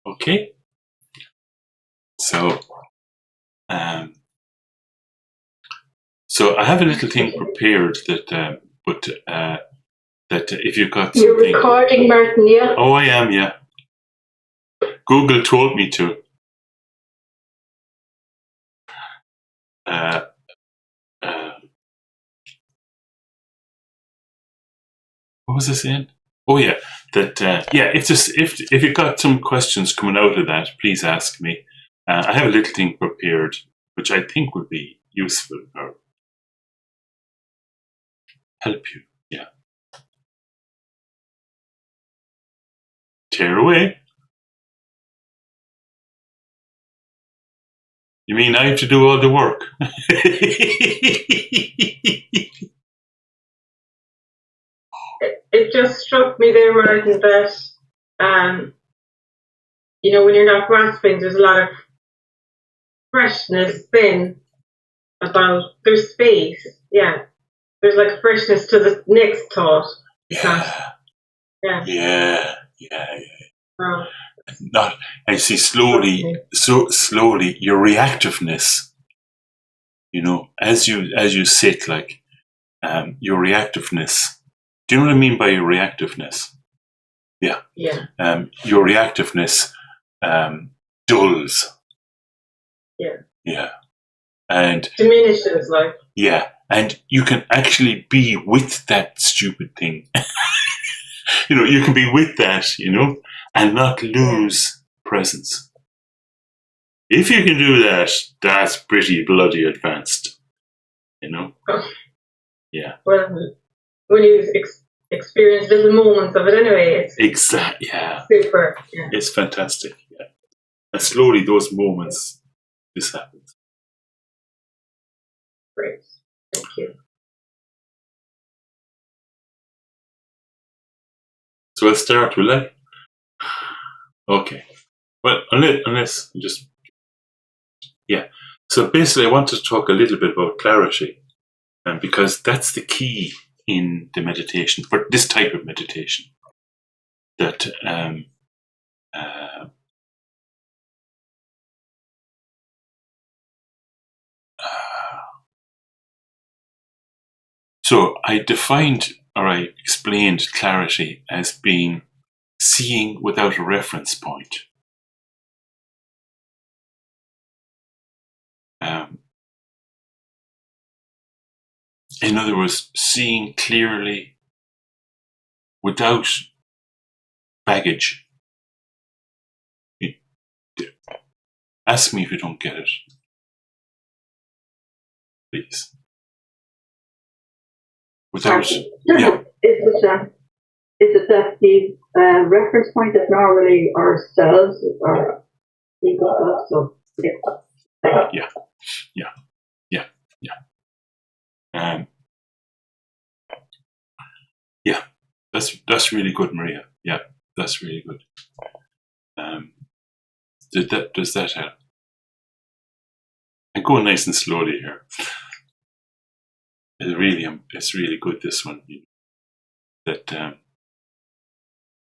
Okay. So, so I have a little thing prepared that, that if you've got something. You're recording, Martin, yeah? Oh, I am, yeah. Google told me to. What was I saying? Oh yeah, that yeah. If you've got some questions coming out of that, please ask me. I have a little thing prepared, which I think would be useful or help you. Yeah, tear away. You mean I have to do all the work? It just struck me there, Martin, that you know, when you're not grasping, there's a lot of freshness then about there's space. Yeah. There's like a freshness to the next thought. Yeah. Yeah. Yeah. Yeah. Wow. Not. I see slowly. So slowly, your reactiveness. You know, as you sit, like your reactiveness. Do you know what I mean by your reactiveness? Yeah. Yeah. Your reactiveness dulls. Yeah. Yeah. And diminishes, like. Yeah. And you can actually be with that stupid thing. You know, you can be with that, you know, and not lose presence. If you can do that, that's pretty bloody advanced. You know? Yeah. Well, when you experience little moments of it anyway, it's exactly, yeah. super. Yeah. It's fantastic. Yeah. And slowly those moments, this happens. Great. Thank you. So I'll start, will I? Okay. Well, unless just, yeah. So basically I want to talk a little bit about clarity, because that's the key in the meditation, for this type of meditation, that so I defined, or I explained clarity as being seeing without a reference point. In other words, seeing clearly without baggage. Ask me if you don't get it, please. Without, yeah. Is it that the reference point is normally ourselves or ego? So Yeah. Yeah, that's really good, Maria. Yeah, that's really good. Does that help? I'm going nice and slowly here. It's really good, this one. That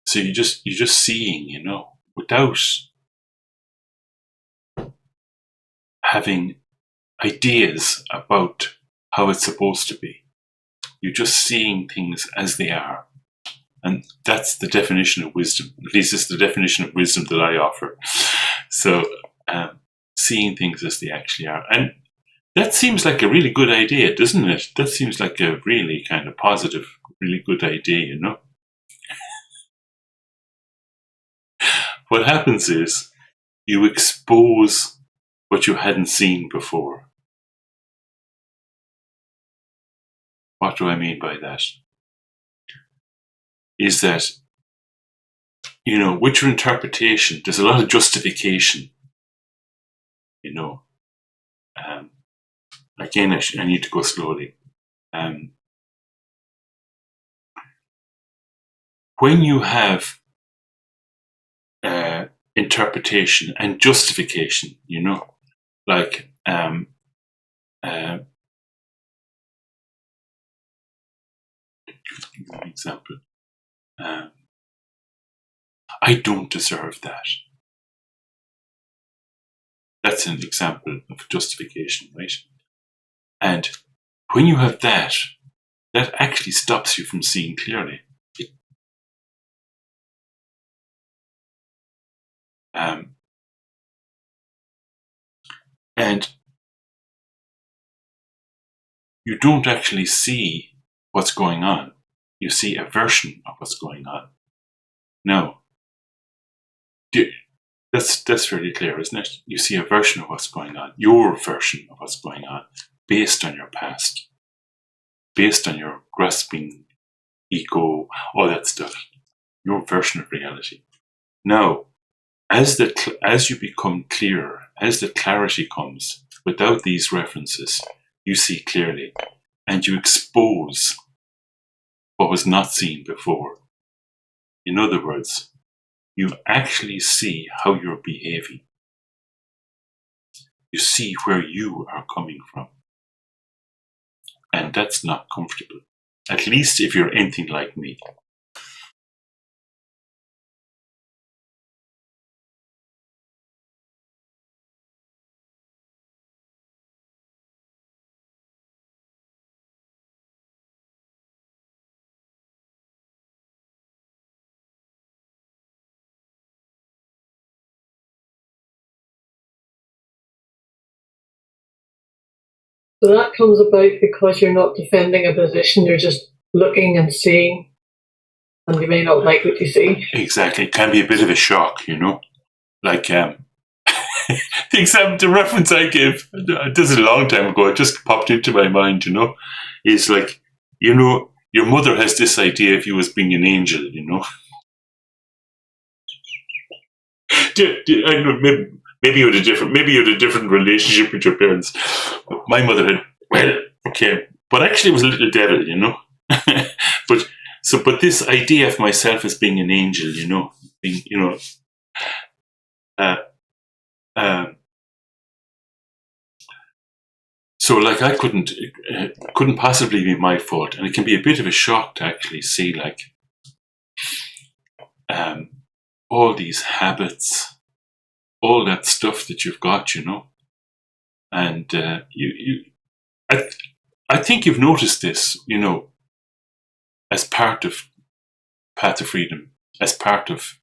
so you're just seeing, you know, without having ideas about how it's supposed to be. You're just seeing things as they are. And that's the definition of wisdom. At least it's the definition of wisdom that I offer. So, seeing things as they actually are. And that seems like a really good idea, doesn't it? That seems like a really kind of positive, really good idea, you know? What happens is you expose what you hadn't seen before. What do I mean by that? Is that, you know, with your interpretation, there's a lot of justification, you know. Again, I need to go slowly. When you have interpretation and justification, you know, like give an example. I don't deserve that. That's an example of justification, right? And when you have that, that actually stops you from seeing clearly. And you don't actually see what's going on. You see a version of what's going on. Now, that's fairly clear, isn't it? You see a version of what's going on, your version of what's going on, based on your past, based on your grasping ego, all that stuff. Your version of reality. Now, as you become clearer, as the clarity comes, without these references, you see clearly, and you expose what was not seen before. In other words, you actually see how you're behaving. You see where you are coming from. And that's not comfortable. At least if you're anything like me. So that comes about because you're not defending a position, you're just looking and seeing, and you may not like what you see. Exactly. It can be a bit of a shock, Like, the reference I gave, this is a long time ago, it just popped into my mind, is like, your mother has this idea of you as being an angel, I know, maybe you had a different relationship with your parents. My mother had, but actually it was a little devil, but this idea of myself as being an angel, being, so like I couldn't possibly be my fault, and it can be a bit of a shock to actually see like all these habits, all that stuff that you've got, and I think you've noticed this, as part of Path of Freedom, as part of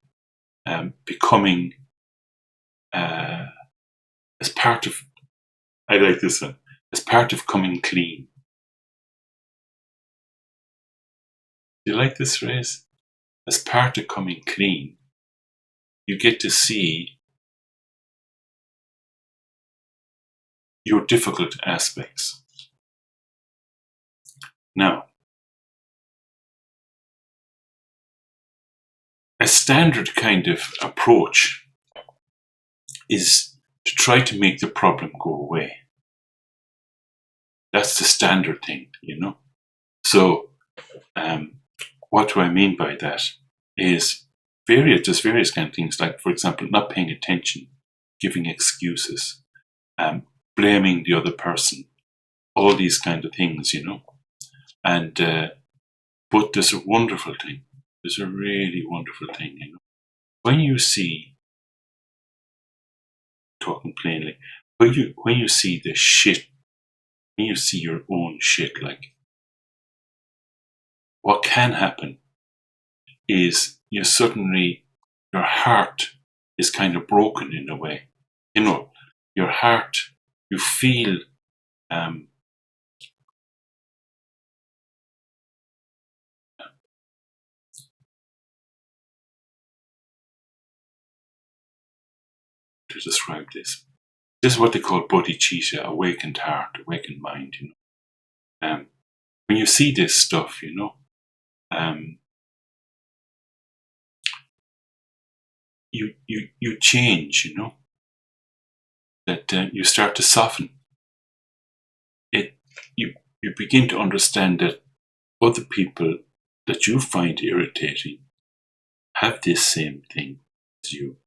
becoming, as part of, I like this one, as part of coming clean. Do you like this phrase? As part of coming clean, you get to see your difficult aspects. Now, a standard kind of approach is to try to make the problem go away. That's the standard thing, So, what do I mean by that? Is there's various kind of things, like, for example, not paying attention, giving excuses, blaming the other person, all these kind of things, And but there's a wonderful thing. There's a really wonderful thing, When you see, talking plainly, when you see the shit, when you see your own shit, like, what can happen is your heart is kind of broken in a way. Your heart, you feel, to describe this. This is what they call bodhicitta, awakened heart, awakened mind, When you see this stuff, you change, that you start to soften. You begin to understand that other people that you find irritating have this same thing as you.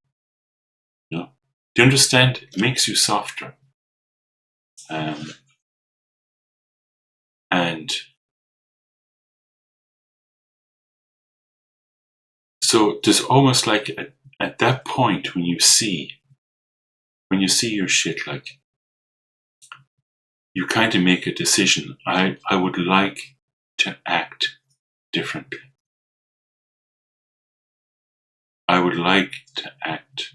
Do you understand? It makes you softer. And So there's almost like at that point when you see your shit, like, you kind of make a decision. I would like to act differently. I would like to act,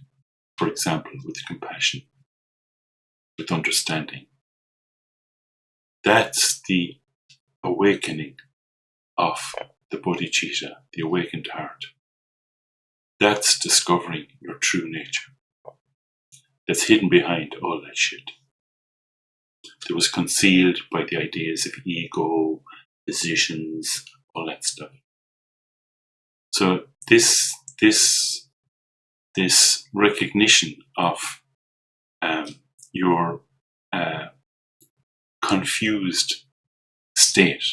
for example, with compassion, with understanding. That's the awakening of the bodhicitta, the awakened heart. That's discovering your true nature. That's hidden behind all that shit. That was concealed by the ideas of ego, positions, all that stuff. So this recognition of your confused state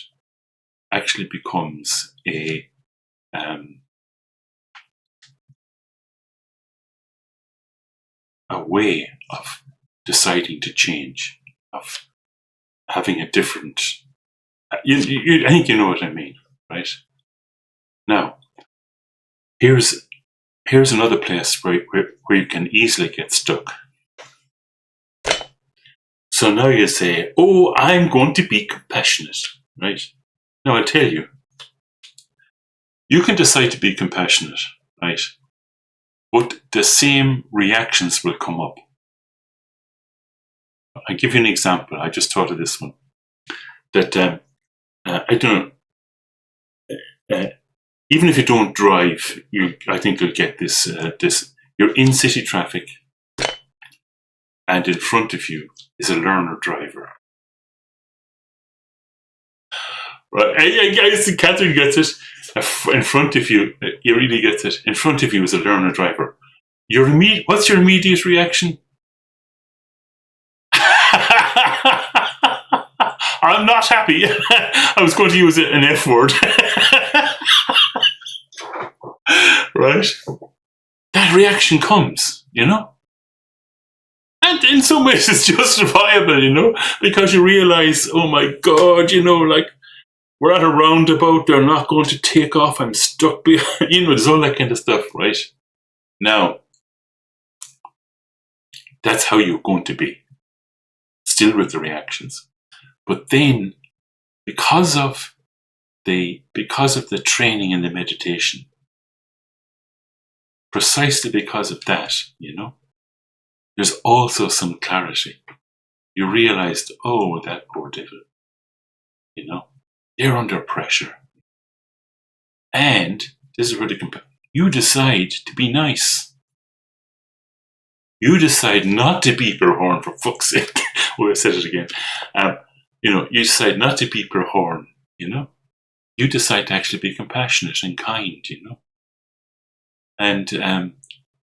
actually becomes a way of deciding to change, of having a different. I think you know what I mean, right? Now, here's another place where you can easily get stuck. So now you say, "Oh, I'm going to be compassionate," right? Now I'll tell you, you can decide to be compassionate, right? But the same reactions will come up. I'll give you an example. I just thought of this one. That I don't know. Even if you don't drive, I think you'll get this. You're in city traffic, and in front of you is a learner driver. Right? I see Catherine gets it. In front of you, he really gets it. In front of you is a learner driver. What's your immediate reaction? I'm not happy. I was going to use an F word. Right? That reaction comes, And in some ways it's justifiable, because you realize, oh my God, like, we're at a roundabout, they're not going to take off, I'm stuck behind, there's all that kind of stuff, right? Now, that's how you're going to be. Still with the reactions. But then, because of the training and the meditation, precisely because of that, there's also some clarity. You realized, oh, that poor devil, they're under pressure. And this is where you decide to be nice. You decide not to beep your horn, for fuck's sake. Oh, I said it again. You decide not to beep your horn, You decide to actually be compassionate and kind, And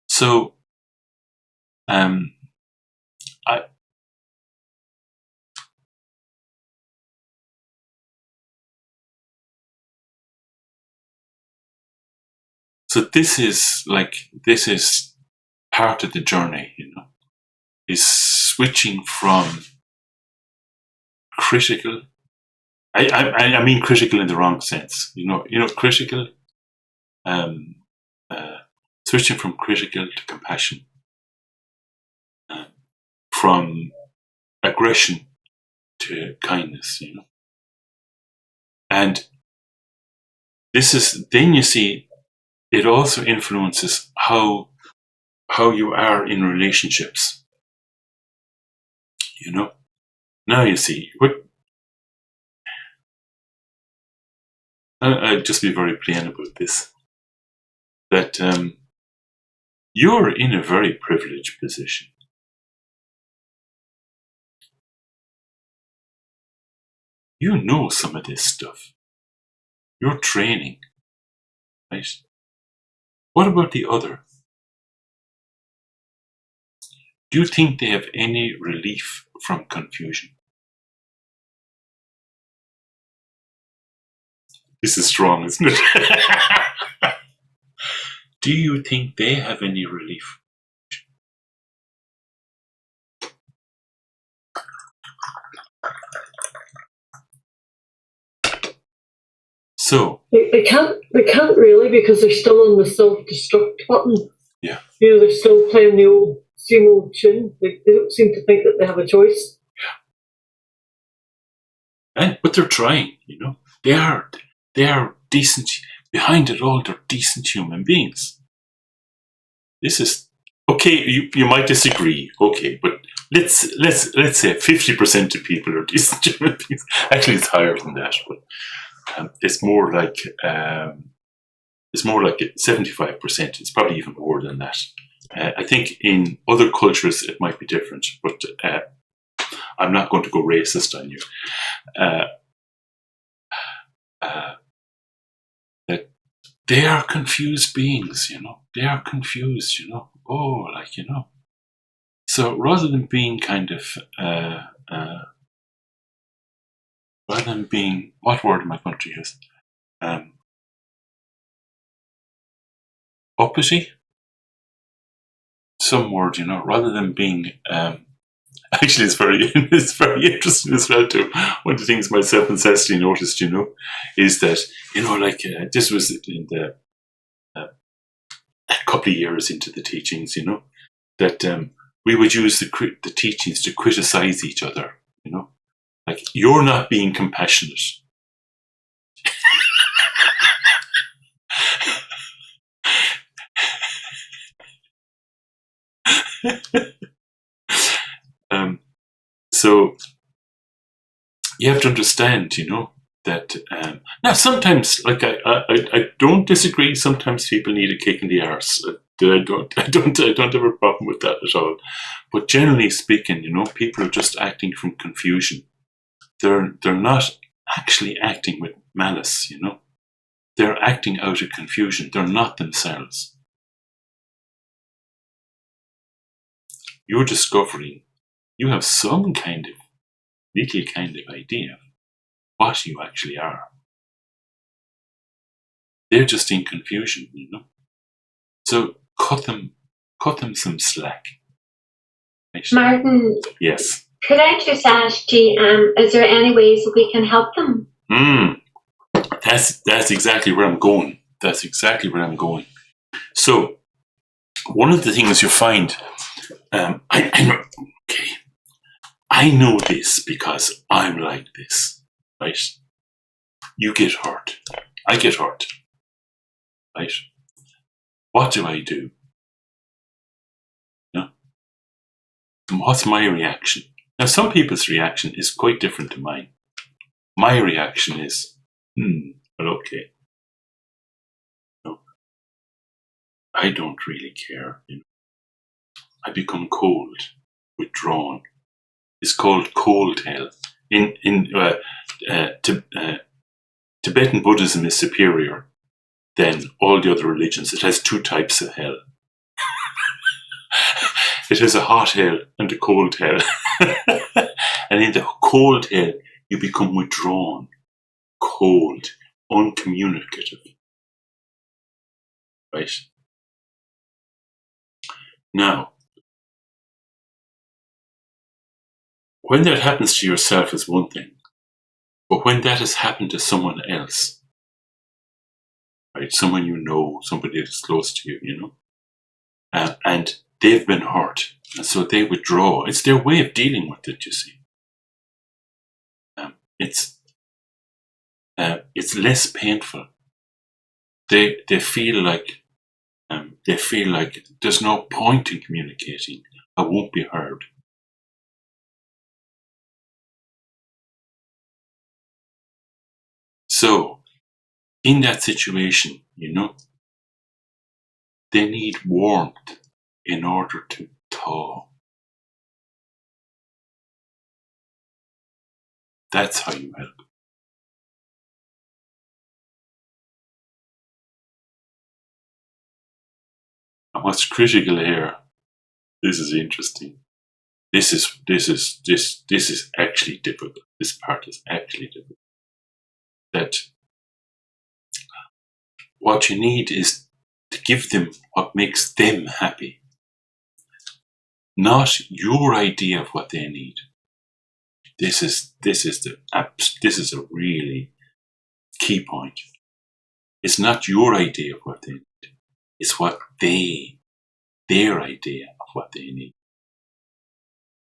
so this is part of the journey, is switching from critical. I mean critical in the wrong sense, critical. Switching from critical to compassion, from aggression to kindness, And then you see, it also influences how you are in relationships, Now you see, I'll just be very plain about this, that you're in a very privileged position. You know some of this stuff. You're training, right? What about the other? Do you think they have any relief from confusion? This is strong, isn't it? Do you think they have any relief? So They can't really, because they're still on the self-destruct button. yeah, They're still playing the same old tune. They don't seem to think that they have a choice. but they're trying. They are decent. Behind it all, they're decent human beings. This is okay. You might disagree. Okay, but let's say 50% of people are decent human beings. Actually, it's higher than that, but it's more like 75%. It's probably even more than that. I think in other cultures it might be different, but I'm not going to go racist on you. That they are confused beings, They are confused, Oh, So rather than being kind of, rather than being, what word am I going to use? Uppity? Some word, rather than being, actually it's very interesting as well too. One of the things myself and Cecily noticed, is that, this was in the, a couple of years into the teachings, that we would use the teachings to criticize each other, like, you're not being compassionate. So you have to understand, that now sometimes, like, I don't disagree. Sometimes people need a kick in the arse. I don't have a problem with that at all. But generally speaking, people are just acting from confusion. They're not actually acting with malice. They're acting out of confusion. They're not themselves. You're discovering you have some kind of little kind of idea of what you actually are. They're just in confusion, So cut them some slack. Right? Martin, yes. Could I just ask you, is there any ways that we can help them? That's exactly where I'm going. So one of the things you find, I know. Okay, I know this because I'm like this, right? You get hurt. I get hurt, right? What do I do? What's my reaction? Now, some people's reaction is quite different to mine. My reaction is, well, okay. I don't really care. I become cold, withdrawn. It's called cold hell. In Tibetan Buddhism is superior than all the other religions. It has two types of hell. It has a hot hell and a cold hell. And in the cold hell, you become withdrawn, cold, uncommunicative. Right? Now, when that happens to yourself is one thing, but when that has happened to someone else, right, someone you know, somebody that's close to you, and they've been hurt, and so they withdraw. It's their way of dealing with it, you see. It's less painful. They feel like there's no point in communicating. I won't be heard. So, in that situation, they need warmth in order to thaw. That's how you help. And what's critical here, this is interesting. This is actually difficult. This part is actually difficult. That what you need is to give them what makes them happy, not your idea of what they need. This is a really key point. It's not your idea of what they need. It's what their idea of what they need.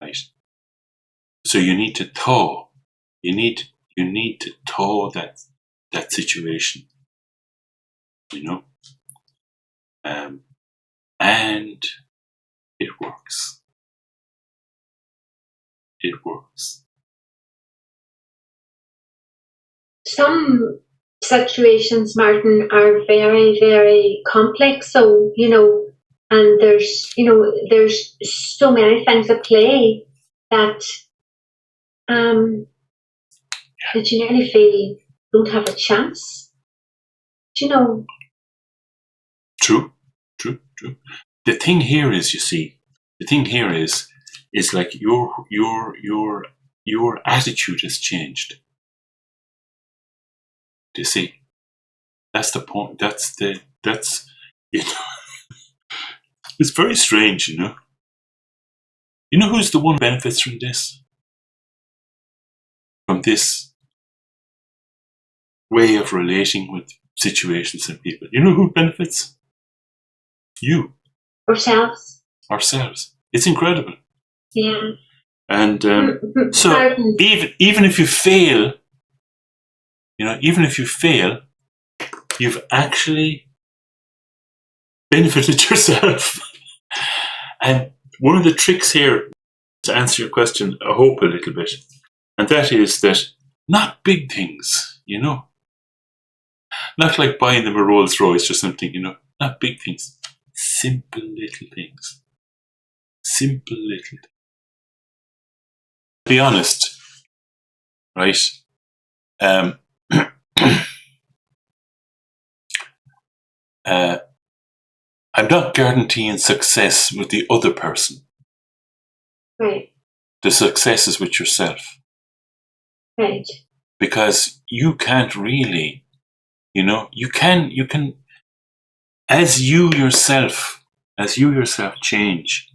Right? So you need to thaw. You need to thaw that situation. And it works. It works. Some situations, Martin, are very, very complex. So, and there's so many things at play that that you nearly feel don't have a chance. True. The thing here is, is like your attitude has changed. Do you see? That's the point. That's it's very strange, You know who's the one who benefits from this? From this way of relating with situations and people. You know who benefits? You. Ourselves. It's incredible. Yeah. And so even if you fail, you've actually benefited yourself. And one of the tricks here, to answer your question, I hope a little bit, and that is that not big things, not like buying them a Rolls Royce or something, not big things, simple little things. To be honest, right? I'm not guaranteeing success with the other person. Right. The success is with yourself. Right. Because you can't really, you can, as you yourself change,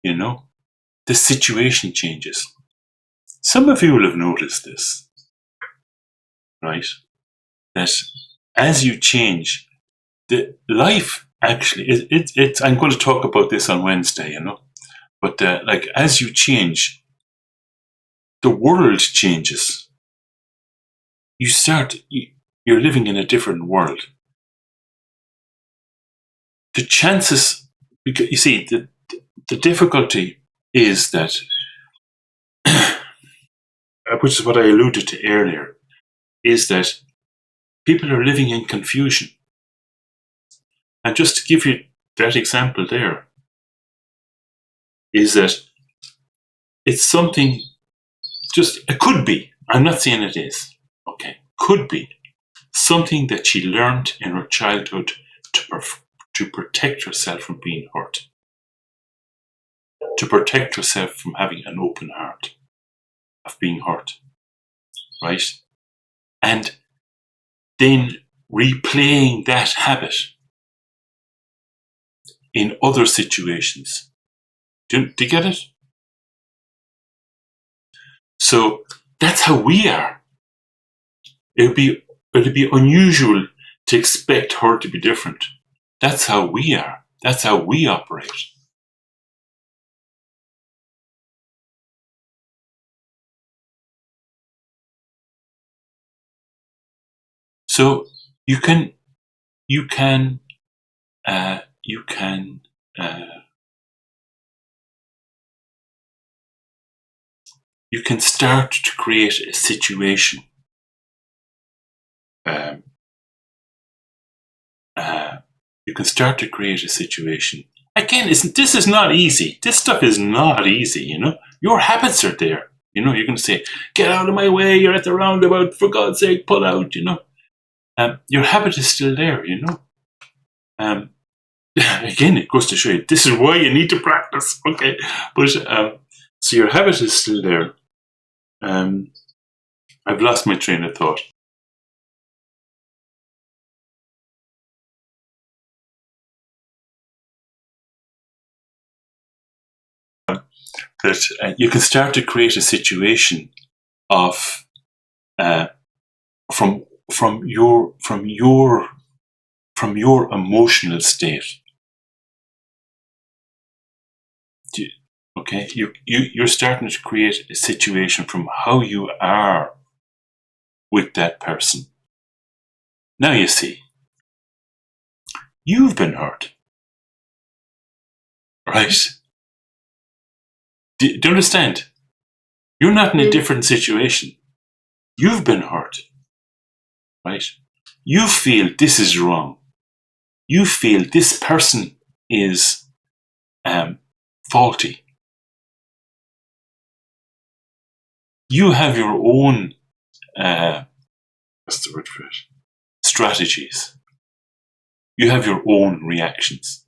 the situation changes. Some of you will have noticed this, right? That as you change, the life actually, it's I'm going to talk about this on Wednesday, but like as you change, the world changes. You're living in a different world. The chances, because you see, the difficulty is that, which is what I alluded to earlier, is that people are living in confusion. And just to give you that example there, is that it's something, it could be, I'm not saying it is, okay, could be something that she learned in her childhood to protect herself from being hurt, to protect herself from having an open heart, of being hurt, right? And then replaying that habit in other situations. Do you get it? So that's how we are. It'd be unusual to expect her to be different. That's how we are. That's how we operate. So you can start to create a situation. You can start to create a situation. Again, this is not easy. This stuff is not easy, Your habits are there. You're going to say, get out of my way, you're at the roundabout, for God's sake, pull out, Your habit is still there, Again, it goes to show you, this is why you need to practice, okay? But, so your habit is still there. I've lost my train of thought. That you can start to create a situation of from your from your emotional state. Okay, you're starting to create a situation from how you are with that person. Now you see, you've been hurt, right? Do you understand? You're not in a different situation. You've been hurt, right? You feel this is wrong. You feel this person is faulty. You have your own, what's the word for it? Strategies. You have your own reactions.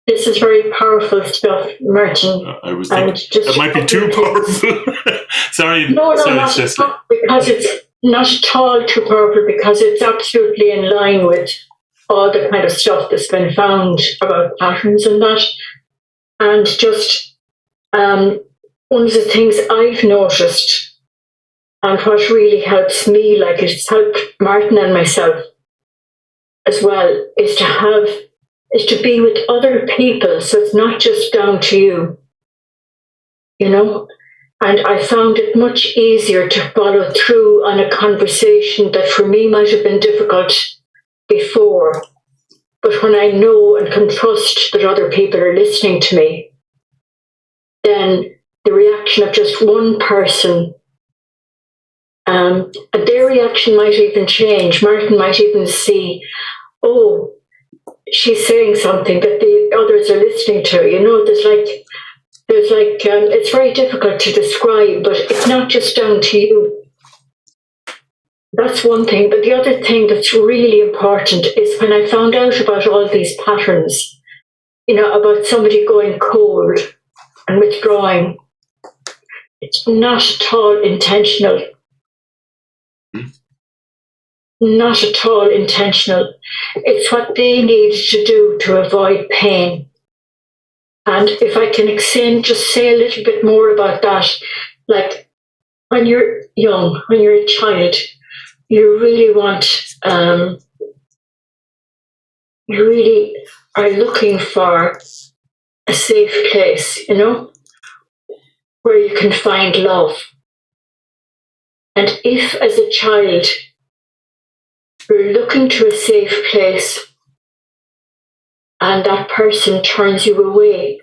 This is very powerful stuff, Martin. I was thinking that might be too powerful. Sorry. No, sorry, not Cecily. because it's not at all too powerful, because it's absolutely in line with all the kind of stuff that's been found about patterns and that. And just one of the things I've noticed, and what really helps me, like it's helped Martin and myself as well, is to be with other people, so it's not just down to you, you know. And I found it much easier to follow through on a conversation that for me might have been difficult before. But when I know and can trust that other people are listening to me, then the reaction of just one person, and their reaction might even change. Martin might even see, oh, she's saying something that the others are listening to. You know, there's like it's very difficult to describe, but it's not just down to you. That's one thing. But the other thing that's really important is when I found out about all these patterns, you know, about somebody going cold and withdrawing, it's not at all intentional. Not at all intentional. It's what they need to do to avoid pain. And if I can just say a little bit more about that, like when you're young, when you're a child, you really want, you really are looking for a safe place, you know, where you can find love. And if as a child you're looking to a safe place and that person turns you away,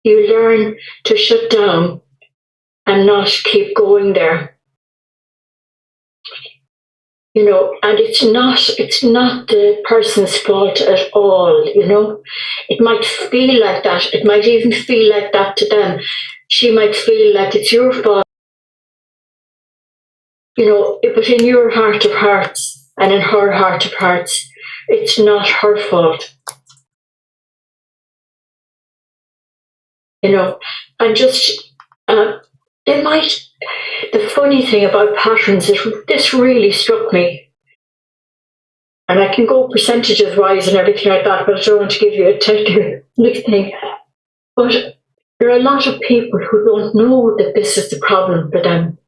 you learn to shut down and not keep going there. You know, and it's not the person's fault at all, you know. It might feel like that. It might even feel like that to them. She might feel like it's your fault. You know, but in your heart of hearts and in her heart of hearts, it's not her fault. You know, and just, the funny thing about patterns is this really struck me. And I can go percentages wise and everything like that, but I don't want to give you a technical thing. But there are a lot of people who don't know that this is the problem for them.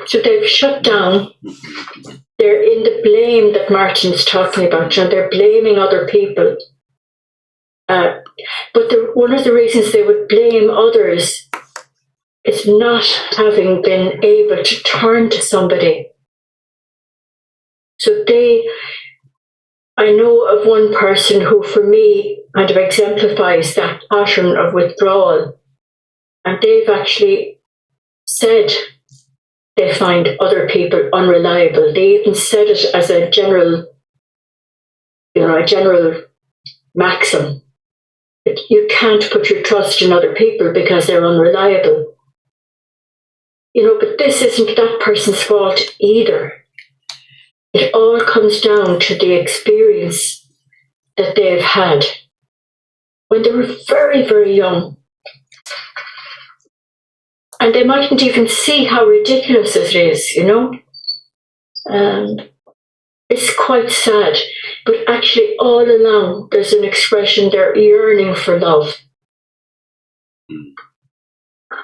So they've shut down. They're in the blame that Martin's talking about, and they're blaming other people. But one of the reasons they would blame others is not having been able to turn to somebody. So I know of one person who, for me, kind of exemplifies that pattern of withdrawal. And they've actually said they find other people unreliable. They even said it as a general maxim. You can't put your trust in other people because they're unreliable. You know, but this isn't that person's fault either. It all comes down to the experience that they've had when they were very, very young. And they mightn't even see how ridiculous it is, you know. It's quite sad. But actually, all along, there's an expression, they're yearning for love. Mm.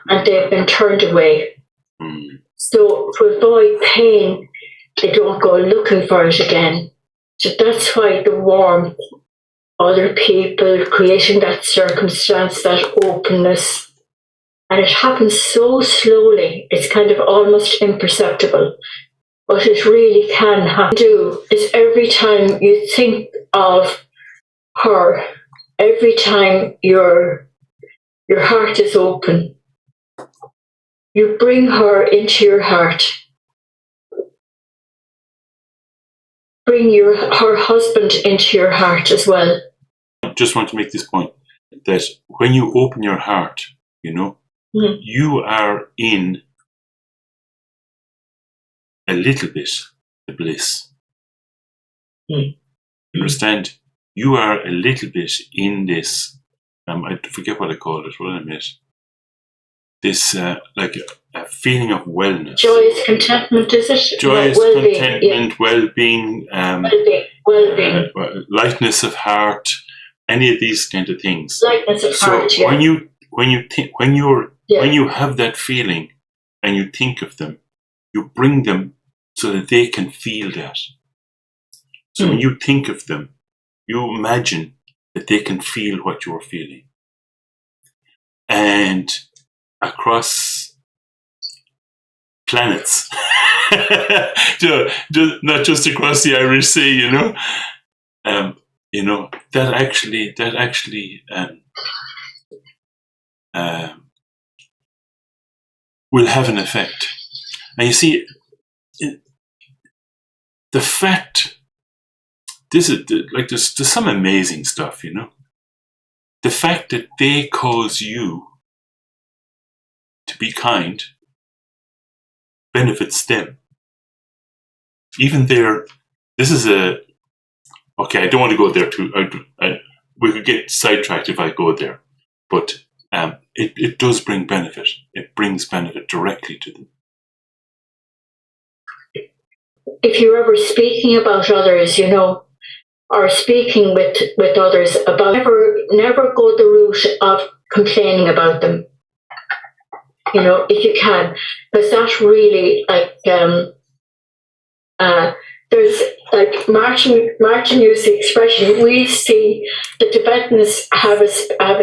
and they've been turned away. Mm. So to avoid pain, they don't go looking for it again. So that's why the warmth, other people, creating that circumstance, that openness, and it happens so slowly, it's kind of almost imperceptible. But it really can happen. Do is every time you think of her, every time your heart is open, you bring her into your heart. Bring her husband into your heart as well. I just want to make this point that when you open your heart, you are in a little bit the bliss. Mm. You understand? You are a little bit in this. I forget what I called it. What did I miss? This like a feeling of wellness, joyous contentment, is it? Joyous well-being, contentment, well-being, well-being, lightness of heart, any of these kind of things. Lightness of heart. So when you when you have that feeling and you think of them, you bring them so that they can feel that. So when you think of them, you imagine that they can feel what you're feeling. And across planets, not just across the Irish Sea, that actually will have an effect. And you see, the fact, there's some amazing stuff, The fact that they cause you to be kind benefits them. Even this is okay, I don't want to go there too. We could get sidetracked if I go there. But it does bring benefit. It brings benefit directly to them. If you're ever speaking about others, or speaking with others about, never go the route of complaining about them. If you can, because that's really there's like Martin used the expression. We see the Tibetans have a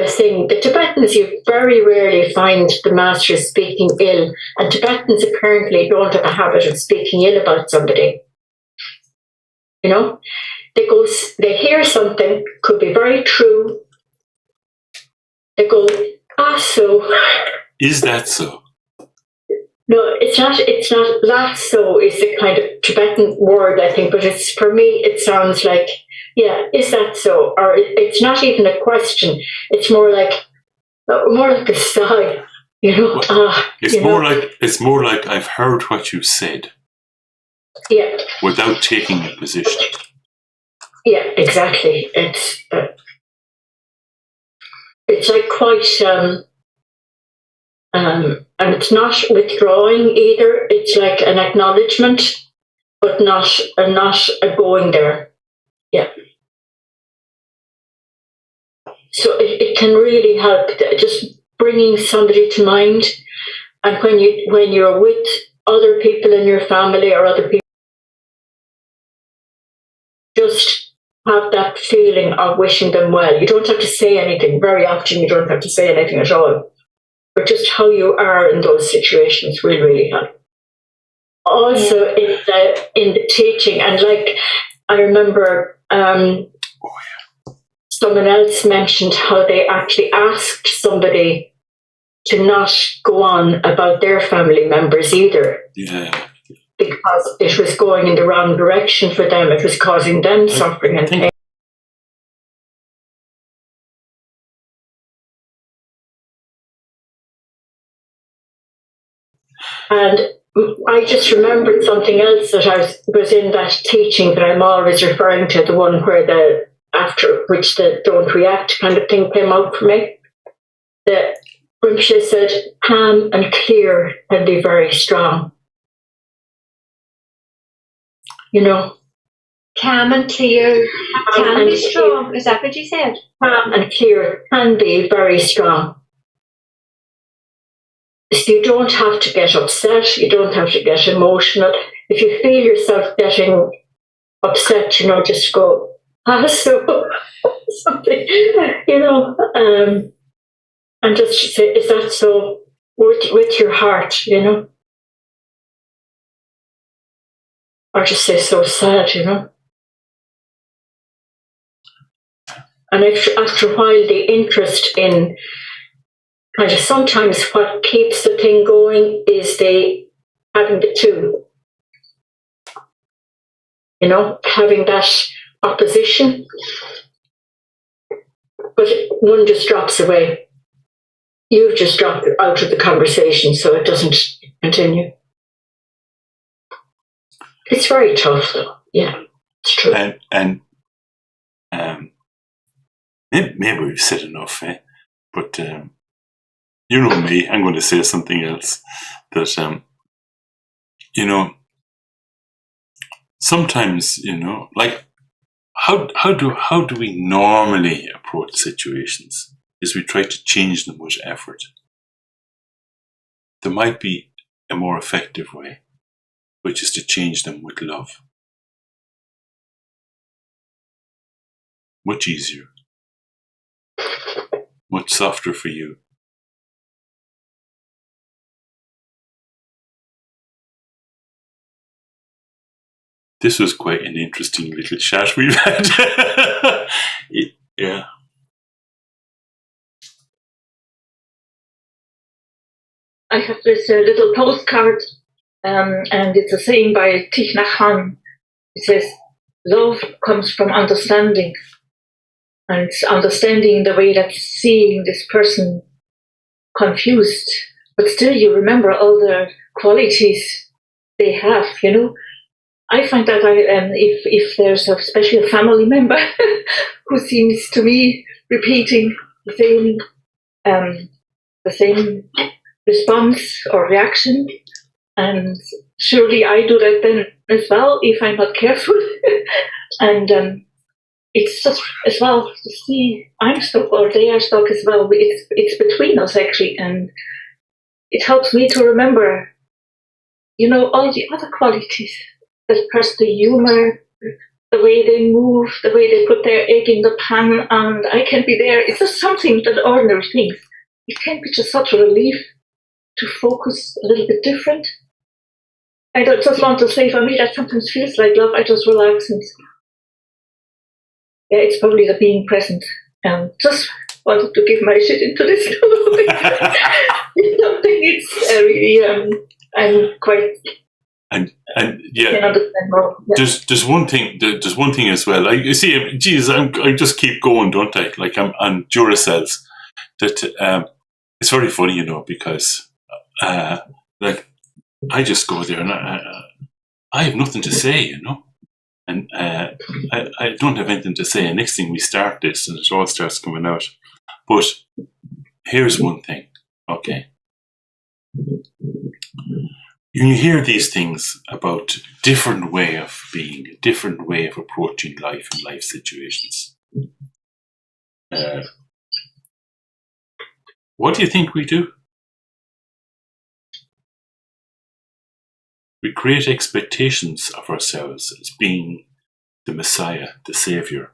thing. The Tibetans, you very rarely find the master speaking ill, and Tibetans apparently don't have a habit of speaking ill about somebody. They hear something, could be very true. They go, so. Is that so? No, it's not. It's not. That so is the kind of Tibetan word, I think. But for me, it sounds like, is that so? Or it's not even a question. It's more like a sigh. It's more like I've heard what you said. Yeah. Without taking a position. Yeah, exactly. It's like quite. And it's not withdrawing either. It's like an acknowledgement, but not a going there. Yeah. So it can really help, just bringing somebody to mind. And when you're with other people in your family or other people, just have that feeling of wishing them well. You don't have to say anything. Very often you don't have to say anything at all. But just how you are in those situations will really help. Also, in the teaching, and like I remember someone else mentioned how they actually asked somebody to not go on about their family members either. Yeah. Because it was going in the wrong direction for them. It was causing them suffering and pain. And I just remembered something else that was in that teaching that I'm always referring to, the one where after which the don't react kind of thing came out for me. The Rinpoche said, calm and clear and be very strong. Calm and clear can be strong. Is that what you said? Calm and clear can be very strong. you don't have to get upset, you don't have to get emotional. If you feel yourself getting upset, just go, so something, and just say, is that so with your heart, or just say so sad, And after a while, the interest in kind of sometimes what keeps the thing going is having the two, having that opposition, but one just drops away. You've just dropped out of the conversation, so it doesn't continue. It's very tough, though. Yeah, it's true. And maybe we've said enough, but you know me, I'm going to say something else that sometimes like how do we normally approach situations? Is we try to change them with effort. There might be a more effective way, which is to change them with love. Much easier. Much softer for you. This was quite an interesting little chat we've had. Yeah. I have this little postcard, and it's a saying by Thich Nhat Hanh. It says, love comes from understanding. And it's understanding in the way that seeing this person confused, but still you remember all the qualities they have, I find that if there's especially a family member who seems to me repeating the same response or reaction, and surely I do that then as well if I'm not careful. And it's just as well to see I'm stuck or they are stuck as well. It's between us actually, and it helps me to remember, all the other qualities. The person, the humor, the way they move, the way they put their egg in the pan, and I can be there. It's just something that ordinary things. It can be just such a relief to focus a little bit different. I don't just want to say for me that sometimes feels like love. I just relax and it's probably the being present. And just wanted to give my shit into this. Something it's really I'm quite. And yeah, there's one thing as well. Like you see, geez, I just keep going, don't I? Like I'm on Duracells. That it's very funny, because like I just go there and I have nothing to say, and I don't have anything to say. And next thing we start this, and it all starts coming out. But here's one thing, okay. You hear these things about different way of being, a different way of approaching life and life situations. What do you think we do? We create expectations of ourselves as being the Messiah, the Savior,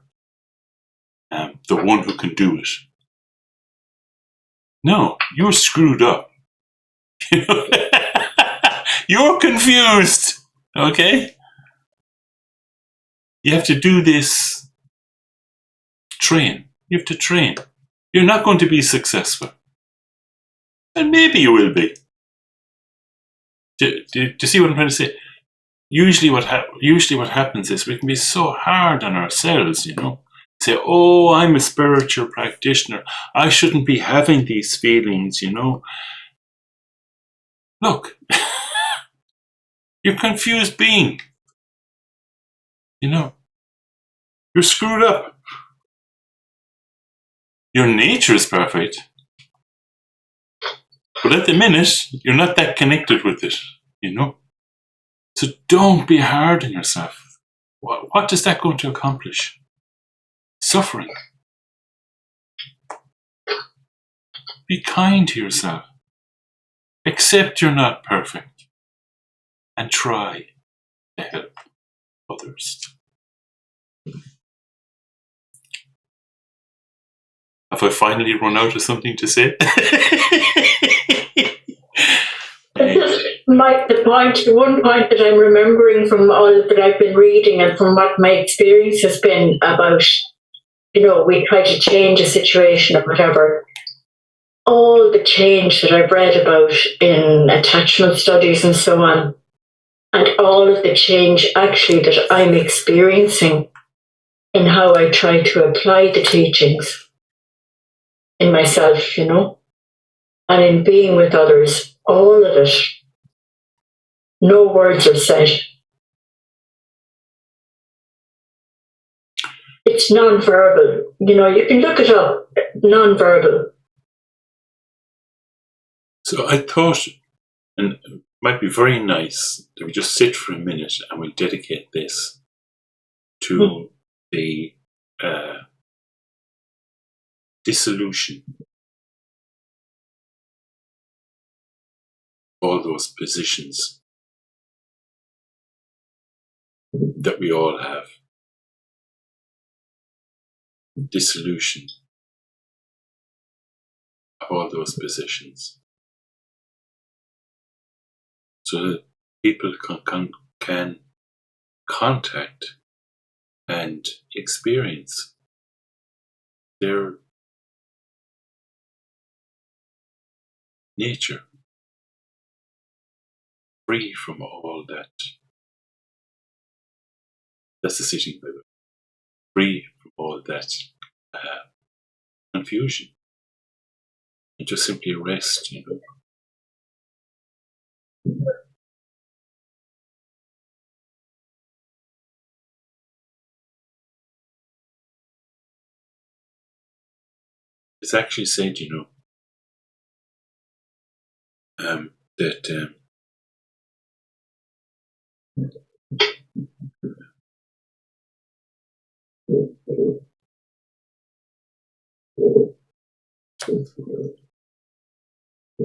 the one who can do it. No, you're screwed up. You're confused, okay? You have to do this. Train. You have to train. You're not going to be successful. And maybe you will be. Do you see what I'm trying to say? Usually what happens is we can be so hard on ourselves, Say, oh, I'm a spiritual practitioner. I shouldn't be having these feelings, Look. You're a confused being. You're screwed up. Your nature is perfect. But at the minute, you're not that connected with it, So don't be hard on yourself. What is that going to accomplish? Suffering. Be kind to yourself. accept you're not perfect, and try to help others. Have I finally run out of something to say? The one point that I'm remembering from all that I've been reading and from what my experience has been about, we try to change a situation or whatever. All the change that I've read about in attachment studies and so on, and all of the change actually that I'm experiencing in how I try to apply the teachings in myself, and in being with others, all of it. No words are said. It's non-verbal. You can look it up. Non-verbal. So I thought, and it might be very nice that we just sit for a minute and we'll dedicate this to the dissolution of all those positions that we all have. Dissolution of all those positions. So that people can contact and experience their nature, free from all that. That's the sitting Bible. Free from all that confusion. And just simply rest, It's actually said, that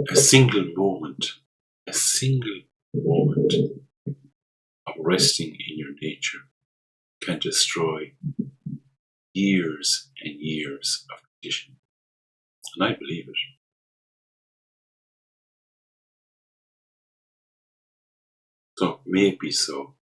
a single moment of resting in your nature can destroy years and years of conditioning. And I believe it. So maybe so.